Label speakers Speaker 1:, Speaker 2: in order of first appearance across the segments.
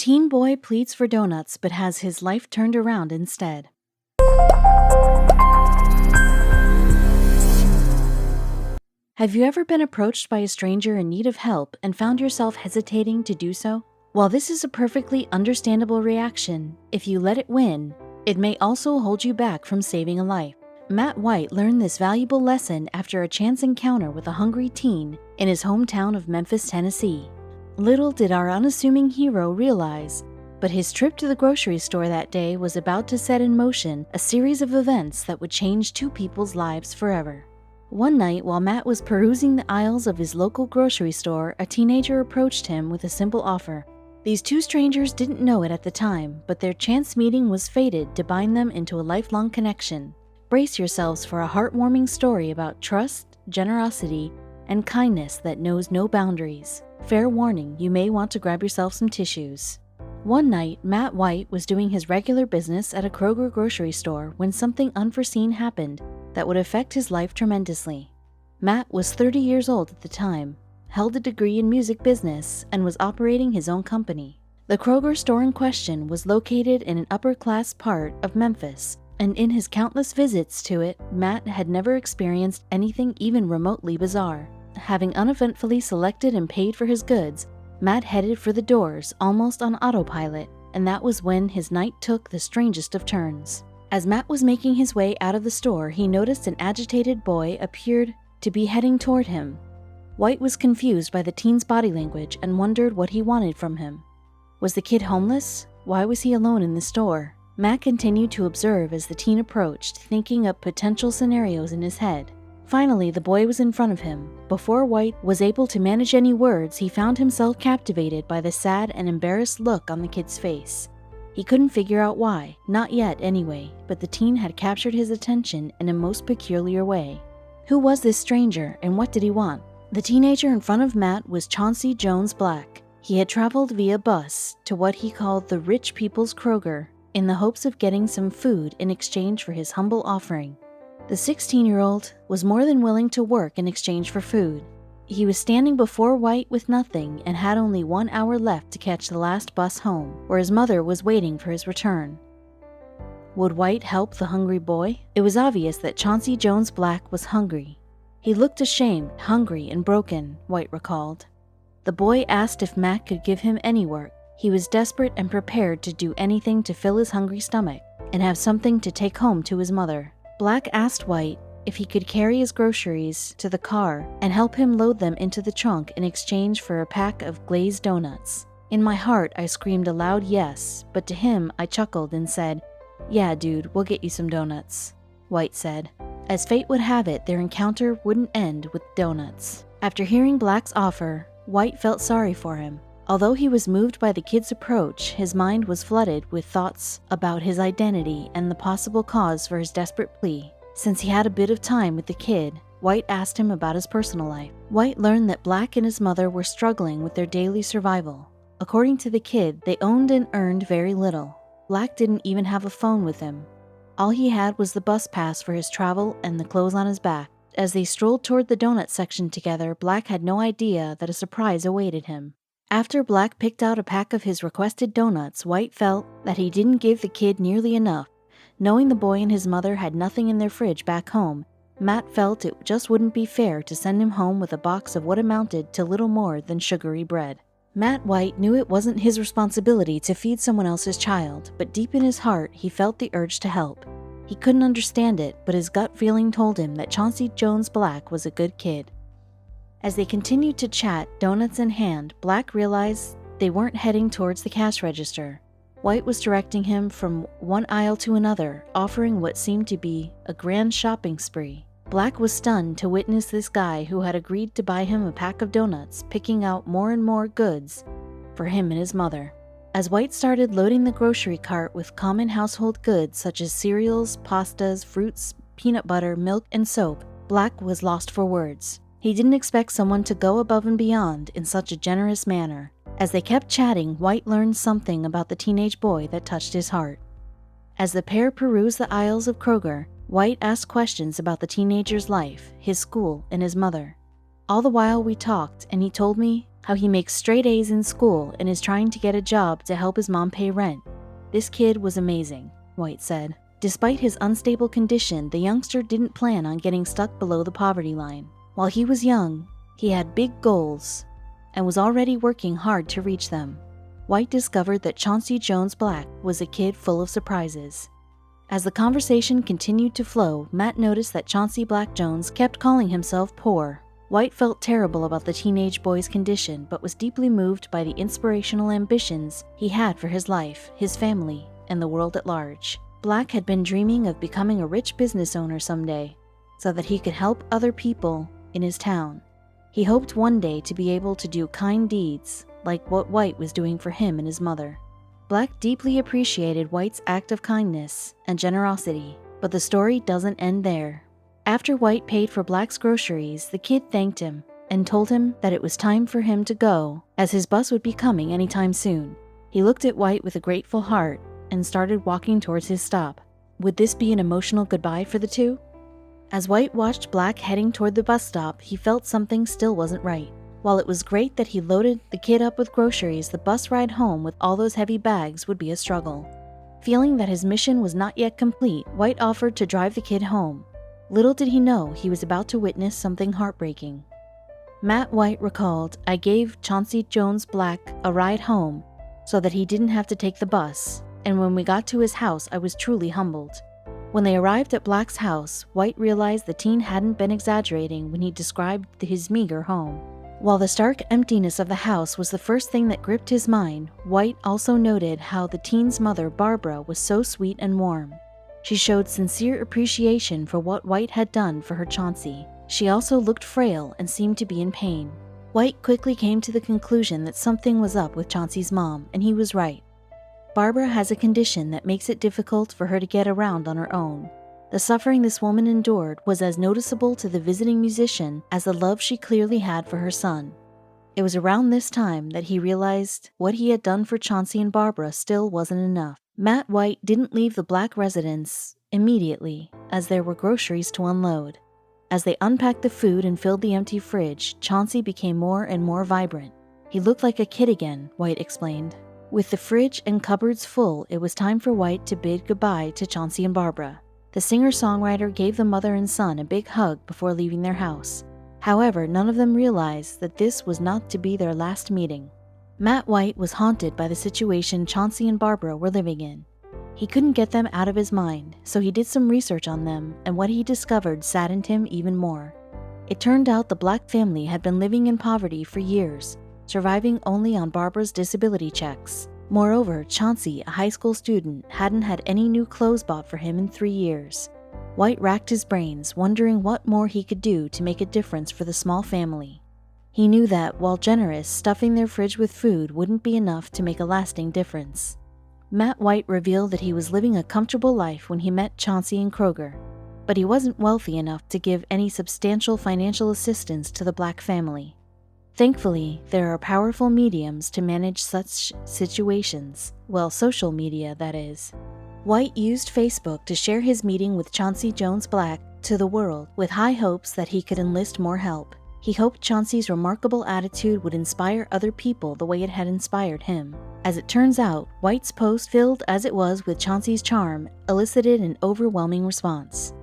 Speaker 1: Teen boy pleads for donuts but has his life turned around instead. Have you ever been approached by a stranger in need of help and found yourself hesitating to do so? While this is a perfectly understandable reaction, if you let it win, it may also hold you back from saving a life. Matt White learned this valuable lesson after a chance encounter with a hungry teen in his hometown of Memphis, Tennessee. Little did our unassuming hero realize, but his trip to the grocery store that day was about to set in motion a series of events that would change two people's lives forever. One night, while Matt was perusing the aisles of his local grocery store, a teenager approached him with a simple offer. These two strangers didn't know it at the time, but their chance meeting was fated to bind them into a lifelong connection. Brace yourselves for a heartwarming story about trust, generosity, and kindness that knows no boundaries. Fair warning, you may want to grab yourself some tissues. One night, Matt White was doing his regular business at a Kroger grocery store when something unforeseen happened that would affect his life tremendously. Matt was 30 years old at the time, held a degree in music business, and was operating his own company. The Kroger store in question was located in an upper-class part of Memphis, and in his countless visits to it, Matt had never experienced anything even remotely bizarre. Having uneventfully selected and paid for his goods, Matt headed for the doors almost on autopilot, and that was when his night took the strangest of turns. As Matt was making his way out of the store, he noticed an agitated boy appeared to be heading toward him. White was confused by the teen's body language and wondered what he wanted from him. Was the kid homeless? Why was he alone in the store? Matt continued to observe as the teen approached, thinking up potential scenarios in his head. Finally, the boy was in front of him. Before White was able to manage any words, he found himself captivated by the sad and embarrassed look on the kid's face. He couldn't figure out why, not yet anyway, but the teen had captured his attention in a most peculiar way. Who was this stranger, and what did he want? The teenager in front of Matt was Chauncey Jones Black. He had traveled via bus to what he called the rich people's Kroger, in the hopes of getting some food in exchange for his humble offering. The 16-year-old was more than willing to work in exchange for food. He was standing before White with nothing and had only 1 hour left to catch the last bus home, where his mother was waiting for his return. Would White help the hungry boy? It was obvious that Chauncey Jones Black was hungry. He looked ashamed, hungry, and broken, White recalled. The boy asked if Matt could give him any work. He was desperate and prepared to do anything to fill his hungry stomach and have something to take home to his mother. Black asked White if he could carry his groceries to the car and help him load them into the trunk in exchange for a pack of glazed donuts. In my heart, I screamed a loud yes, but to him, I chuckled and said, "Yeah, dude, we'll get you some donuts," White said. As fate would have it, their encounter wouldn't end with donuts. After hearing Black's offer, White felt sorry for him. Although he was moved by the kid's approach, his mind was flooded with thoughts about his identity and the possible cause for his desperate plea. Since he had a bit of time with the kid, White asked him about his personal life. White learned that Black and his mother were struggling with their daily survival. According to the kid, they owned and earned very little. Black didn't even have a phone with him. All he had was the bus pass for his travel and the clothes on his back. As they strolled toward the donut section together, Black had no idea that a surprise awaited him. After Black picked out a pack of his requested donuts, White felt that he didn't give the kid nearly enough. Knowing the boy and his mother had nothing in their fridge back home, Matt felt it just wouldn't be fair to send him home with a box of what amounted to little more than sugary bread. Matt White knew it wasn't his responsibility to feed someone else's child, but deep in his heart, he felt the urge to help. He couldn't understand it, but his gut feeling told him that Chauncey Jones Black was a good kid. As they continued to chat, donuts in hand, Black realized they weren't heading towards the cash register. White was directing him from one aisle to another, offering what seemed to be a grand shopping spree. Black was stunned to witness this guy who had agreed to buy him a pack of donuts, picking out more and more goods for him and his mother. As White started loading the grocery cart with common household goods such as cereals, pastas, fruits, peanut butter, milk, and soap, Black was lost for words. He didn't expect someone to go above and beyond in such a generous manner. As they kept chatting, White learned something about the teenage boy that touched his heart. As the pair perused the aisles of Kroger, White asked questions about the teenager's life, his school, and his mother. All the while we talked, and he told me how he makes straight A's in school and is trying to get a job to help his mom pay rent. This kid was amazing, White said. Despite his unstable condition, the youngster didn't plan on getting stuck below the poverty line. While he was young, he had big goals and was already working hard to reach them. White discovered that Chauncey Jones Black was a kid full of surprises. As the conversation continued to flow, Matt noticed that Chauncey Black Jones kept calling himself poor. White felt terrible about the teenage boy's condition, but was deeply moved by the inspirational ambitions he had for his life, his family, and the world at large. Black had been dreaming of becoming a rich business owner someday, so that he could help other people in his town. He hoped one day to be able to do kind deeds, like what White was doing for him and his mother. Black deeply appreciated White's act of kindness and generosity, but the story doesn't end there. After White paid for Black's groceries, the kid thanked him and told him that it was time for him to go, as his bus would be coming anytime soon. He looked at White with a grateful heart and started walking towards his stop. Would this be an emotional goodbye for the two? As White watched Black heading toward the bus stop, he felt something still wasn't right. While it was great that he loaded the kid up with groceries, the bus ride home with all those heavy bags would be a struggle. Feeling that his mission was not yet complete, White offered to drive the kid home. Little did he know he was about to witness something heartbreaking. Matt White recalled, "I gave Chauncey Jones Black a ride home so that he didn't have to take the bus, and when we got to his house, I was truly humbled." When they arrived at Black's house, White realized the teen hadn't been exaggerating when he described his meager home. While the stark emptiness of the house was the first thing that gripped his mind, White also noted how the teen's mother, Barbara, was so sweet and warm. She showed sincere appreciation for what White had done for her Chauncey. She also looked frail and seemed to be in pain. White quickly came to the conclusion that something was up with Chauncey's mom, and he was right. Barbara has a condition that makes it difficult for her to get around on her own. The suffering this woman endured was as noticeable to the visiting musician as the love she clearly had for her son. It was around this time that he realized what he had done for Chauncey and Barbara still wasn't enough. Matt White didn't leave the Black residence immediately, as there were groceries to unload. As they unpacked the food and filled the empty fridge, Chauncey became more and more vibrant. He looked like a kid again, White explained. With the fridge and cupboards full, it was time for White to bid goodbye to Chauncey and Barbara. The singer-songwriter gave the mother and son a big hug before leaving their house. However, none of them realized that this was not to be their last meeting. Matt White was haunted by the situation Chauncey and Barbara were living in. He couldn't get them out of his mind, so he did some research on them, and what he discovered saddened him even more. It turned out the Black family had been living in poverty for years, surviving only on Barbara's disability checks. Moreover, Chauncey, a high school student, hadn't had any new clothes bought for him in 3 years. White racked his brains, wondering what more he could do to make a difference for the small family. He knew that, while generous, stuffing their fridge with food wouldn't be enough to make a lasting difference. Matt White revealed that he was living a comfortable life when he met Chauncey and Kroger, but he wasn't wealthy enough to give any substantial financial assistance to the Black family. Thankfully, there are powerful mediums to manage such situations. Well, social media, that is. White used Facebook to share his meeting with Chauncey Jones Black to the world, with high hopes that he could enlist more help. He hoped Chauncey's remarkable attitude would inspire other people the way it had inspired him. As it turns out, White's post, filled as it was with Chauncey's charm, elicited an overwhelming response.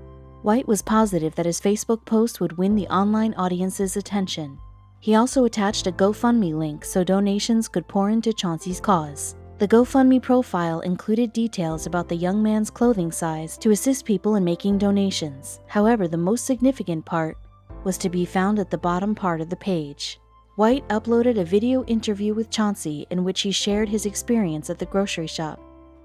Speaker 1: White was positive that his Facebook post would win the online audience's attention. He also attached a GoFundMe link so donations could pour into Chauncey's cause. The GoFundMe profile included details about the young man's clothing size to assist people in making donations. However, the most significant part was to be found at the bottom part of the page. White uploaded a video interview with Chauncey in which he shared his experience at the grocery shop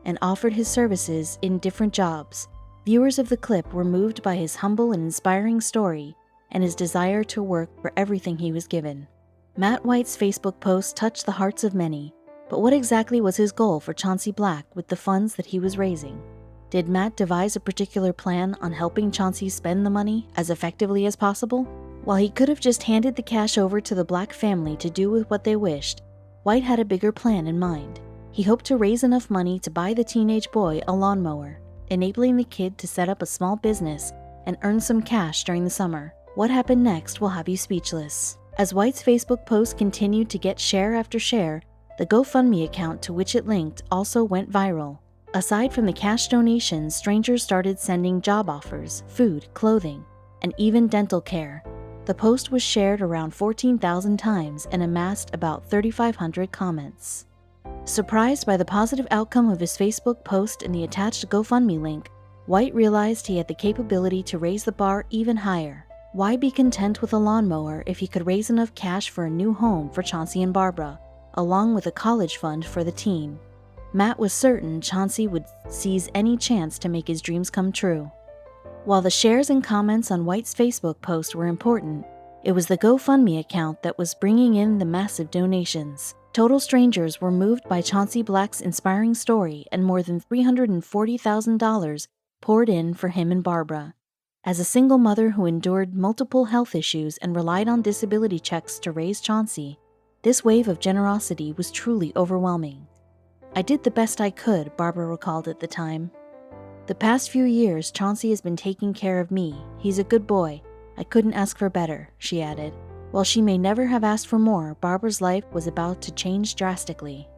Speaker 1: and offered his services in different jobs. Viewers of the clip were moved by his humble and inspiring story and his desire to work for everything he was given. Matt White's Facebook post touched the hearts of many, but what exactly was his goal for Chauncey Black with the funds that he was raising? Did Matt devise a particular plan on helping Chauncey spend the money as effectively as possible? While he could have just handed the cash over to the Black family to do with what they wished, White had a bigger plan in mind. He hoped to raise enough money to buy the teenage boy a lawnmower, enabling the kid to set up a small business and earn some cash during the summer. What happened next will have you speechless. As White's Facebook post continued to get share after share, the GoFundMe account to which it linked also went viral. Aside from the cash donations, strangers started sending job offers, food, clothing, and even dental care. The post was shared around 14,000 times and amassed about 3,500 comments. Surprised by the positive outcome of his Facebook post and the attached GoFundMe link, White realized he had the capability to raise the bar even higher. Why be content with a lawnmower if he could raise enough cash for a new home for Chauncey and Barbara, along with a college fund for the teen? Matt was certain Chauncey would seize any chance to make his dreams come true. While the shares and comments on White's Facebook post were important, it was the GoFundMe account that was bringing in the massive donations. Total strangers were moved by Chauncey Black's inspiring story, and more than $340,000 poured in for him and Barbara. As a single mother who endured multiple health issues and relied on disability checks to raise Chauncey, this wave of generosity was truly overwhelming. "I did the best I could," Barbara recalled at the time. "The past few years, Chauncey has been taking care of me. He's a good boy. I couldn't ask for better," she added. While she may never have asked for more, Barbara's life was about to change drastically.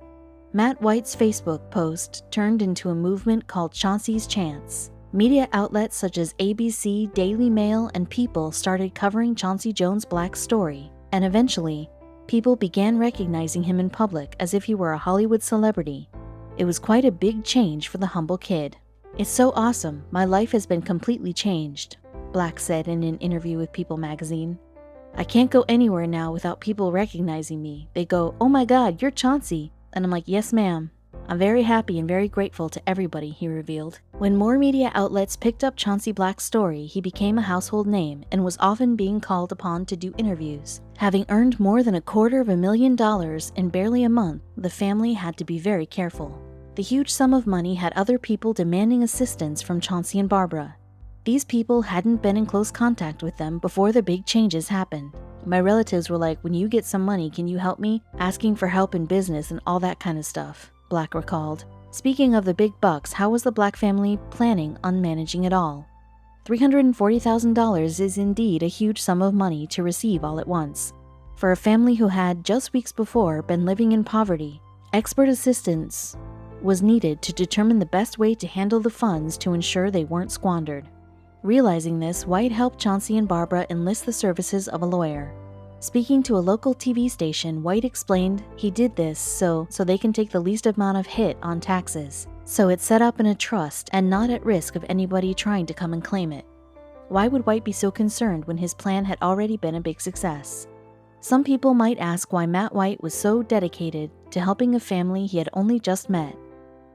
Speaker 1: Matt White's Facebook post turned into a movement called Chauncey's Chance. Media outlets such as ABC, Daily Mail, and People started covering Chauncey Jones Black's story, and eventually, people began recognizing him in public as if he were a Hollywood celebrity. It was quite a big change for the humble kid. "It's so awesome. My life has been completely changed," Black said in an interview with People magazine. "I can't go anywhere now without people recognizing me. They go, 'Oh my God, you're Chauncey.' And I'm like, 'Yes, ma'am.' I'm very happy and very grateful to everybody," he revealed. When more media outlets picked up Chauncey Black's story, he became a household name and was often being called upon to do interviews. Having earned more than $250,000 in barely a month, the family had to be very careful. The huge sum of money had other people demanding assistance from Chauncey and Barbara. These people hadn't been in close contact with them before the big changes happened. "My relatives were like, 'When you get some money, can you help me?' Asking for help in business and all that kind of stuff," Black recalled. Speaking of the big bucks, how was the Black family planning on managing it all? $340,000 is indeed a huge sum of money to receive all at once. For a family who had, just weeks before, been living in poverty, expert assistance was needed to determine the best way to handle the funds to ensure they weren't squandered. Realizing this, White helped Chauncey and Barbara enlist the services of a lawyer. Speaking to a local TV station, White explained he did this so they can take the least amount of hit on taxes. So it's set up in a trust and not at risk of anybody trying to come and claim it. Why would White be so concerned when his plan had already been a big success? Some people might ask why Matt White was so dedicated to helping a family he had only just met.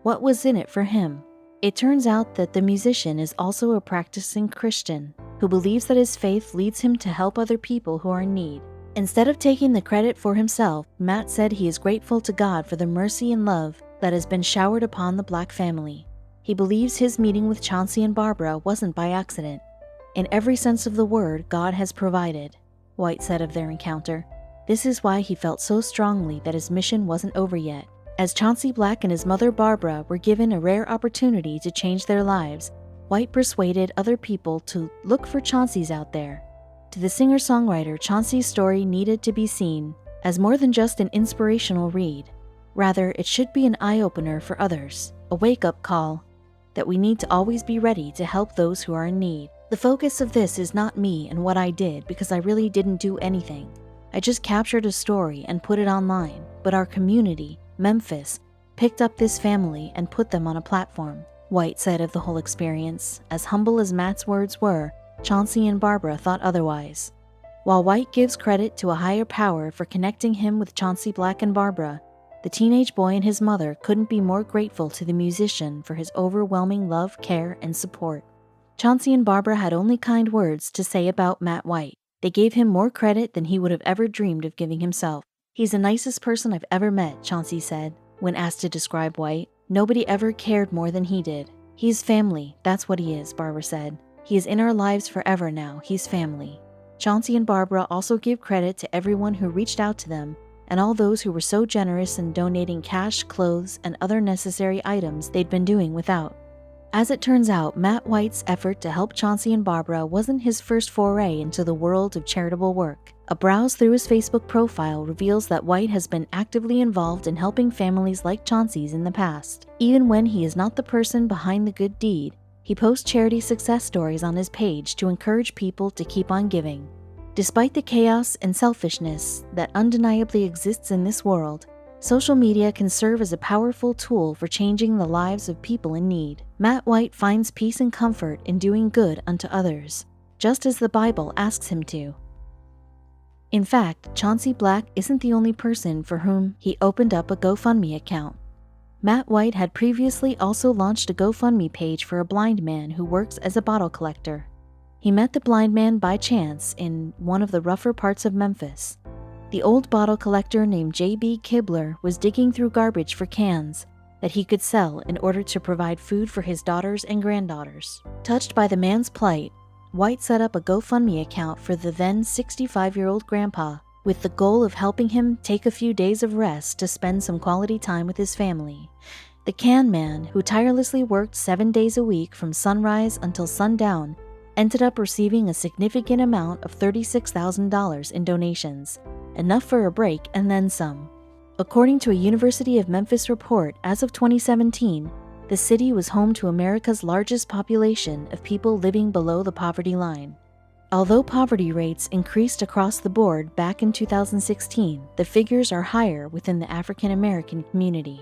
Speaker 1: What was in it for him? It turns out that the musician is also a practicing Christian who believes that his faith leads him to help other people who are in need. Instead of taking the credit for himself, Matt said he is grateful to God for the mercy and love that has been showered upon the Black family. He believes his meeting with Chauncey and Barbara wasn't by accident. In every sense of the word, God has provided, White said of their encounter. This is why he felt so strongly that his mission wasn't over yet. As Chauncey Black and his mother Barbara were given a rare opportunity to change their lives, White persuaded other people to look for Chauncey's out there. To the singer-songwriter, Chauncey's story needed to be seen as more than just an inspirational read. Rather, it should be an eye-opener for others, a wake-up call that we need to always be ready to help those who are in need. The focus of this is not me and what I did, because I really didn't do anything. I just captured a story and put it online, but our community, Memphis, picked up this family and put them on a platform, White said of the whole experience. As humble as Matt's words were, Chauncey and Barbara thought otherwise. While White gives credit to a higher power for connecting him with Chauncey Black and Barbara, the teenage boy and his mother couldn't be more grateful to the musician for his overwhelming love, care, and support. Chauncey and Barbara had only kind words to say about Matt White. They gave him more credit than he would have ever dreamed of giving himself. "He's the nicest person I've ever met," Chauncey said, when asked to describe White. "Nobody ever cared more than he did. He's family, that's what he is," Barbara said. "He is in our lives forever now. He's family." Chauncey and Barbara also give credit to everyone who reached out to them and all those who were so generous in donating cash, clothes, and other necessary items they'd been doing without. As it turns out, Matt White's effort to help Chauncey and Barbara wasn't his first foray into the world of charitable work. A browse through his Facebook profile reveals that White has been actively involved in helping families like Chauncey's in the past. Even when he is not the person behind the good deed, he posts charity success stories on his page to encourage people to keep on giving. Despite the chaos and selfishness that undeniably exists in this world, social media can serve as a powerful tool for changing the lives of people in need. Matt White finds peace and comfort in doing good unto others, just as the Bible asks him to. In fact, Chauncey Black isn't the only person for whom he opened up a GoFundMe account. Matt White had previously also launched a GoFundMe page for a blind man who works as a bottle collector. He met the blind man by chance in one of the rougher parts of Memphis. The old bottle collector named J.B. Kibler was digging through garbage for cans that he could sell in order to provide food for his daughters and granddaughters. Touched by the man's plight, White set up a GoFundMe account for the then 65-year-old grandpa with the goal of helping him take a few days of rest to spend some quality time with his family. The can man, who tirelessly worked 7 days a week from sunrise until sundown, ended up receiving a significant amount of $36,000 in donations, enough for a break and then some. According to a University of Memphis report, as of 2017, the city was home to America's largest population of people living below the poverty line. Although poverty rates increased across the board back in 2016, the figures are higher within the African American community.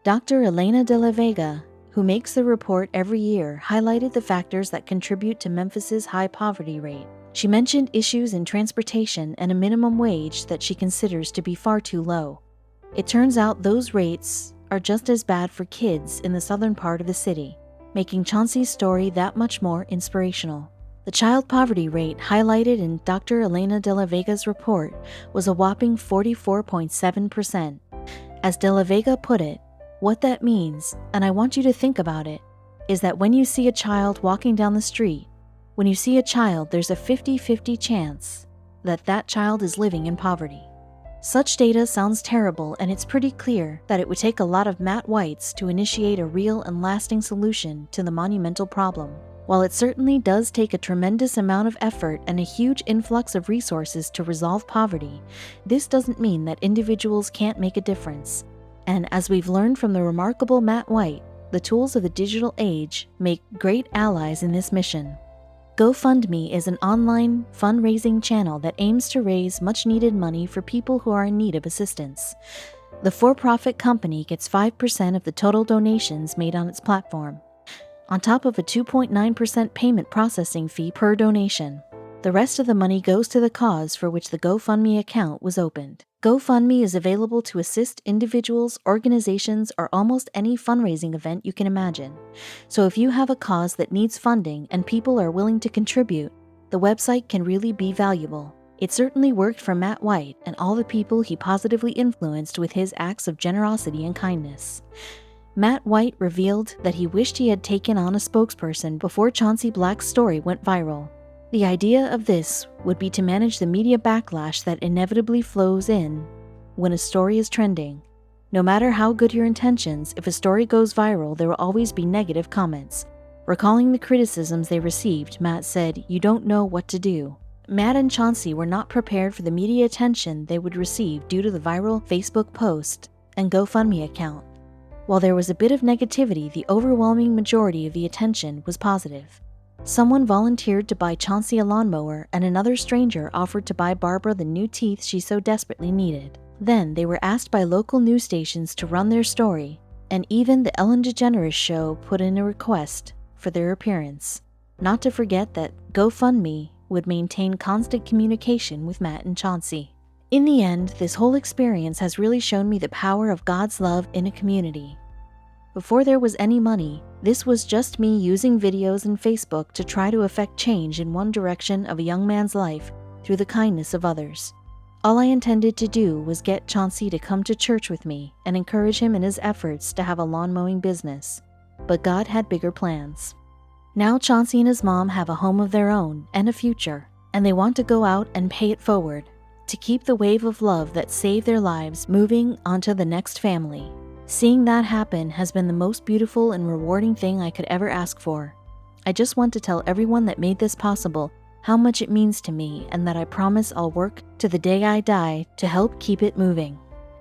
Speaker 1: Dr. Elena de la Vega, who makes the report every year, highlighted the factors that contribute to Memphis's high poverty rate. She mentioned issues in transportation and a minimum wage that she considers to be far too low. It turns out those rates are just as bad for kids in the southern part of the city, making Chauncey's story that much more inspirational. The child poverty rate highlighted in Dr. Elena de la Vega's report was a whopping 44.7%. As de la Vega put it, what that means, and I want you to think about it, is that when you see a child walking down the street, when you see a child, there's a 50-50 chance that that child is living in poverty. Such data sounds terrible, and it's pretty clear that it would take a lot of Matt Whites to initiate a real and lasting solution to the monumental problem. While it certainly does take a tremendous amount of effort and a huge influx of resources to resolve poverty, this doesn't mean that individuals can't make a difference. And as we've learned from the remarkable Matt White, the tools of the digital age make great allies in this mission. GoFundMe is an online fundraising channel that aims to raise much-needed money for people who are in need of assistance. The for-profit company gets 5% of the total donations made on its platform, on top of a 2.9% payment processing fee per donation. The rest of the money goes to the cause for which the GoFundMe account was opened. GoFundMe is available to assist individuals, organizations, or almost any fundraising event you can imagine. So if you have a cause that needs funding and people are willing to contribute, the website can really be valuable. It certainly worked for Matt White and all the people he positively influenced with his acts of generosity and kindness. Matt White revealed that he wished he had taken on a spokesperson before Chauncey Black's story went viral. The idea of this would be to manage the media backlash that inevitably flows in when a story is trending. No matter how good your intentions, if a story goes viral, there will always be negative comments. Recalling the criticisms they received, Matt said, "You don't know what to do." Matt and Chauncey were not prepared for the media attention they would receive due to the viral Facebook post and GoFundMe account. While there was a bit of negativity, the overwhelming majority of the attention was positive. Someone volunteered to buy Chauncey a lawnmower, and another stranger offered to buy Barbara the new teeth she so desperately needed. Then they were asked by local news stations to run their story, and even the Ellen DeGeneres show put in a request for their appearance. Not to forget that GoFundMe would maintain constant communication with Matt and Chauncey. In the end, this whole experience has really shown me the power of God's love in a community. Before there was any money, this was just me using videos and Facebook to try to affect change in one direction of a young man's life through the kindness of others. All I intended to do was get Chauncey to come to church with me and encourage him in his efforts to have a lawn mowing business. But God had bigger plans. Now Chauncey and his mom have a home of their own and a future, and they want to go out and pay it forward, to keep the wave of love that saved their lives moving onto the next family. Seeing that happen has been the most beautiful and rewarding thing I could ever ask for. I just want to tell everyone that made this possible how much it means to me, and that I promise I'll work to the day I die to help keep it moving.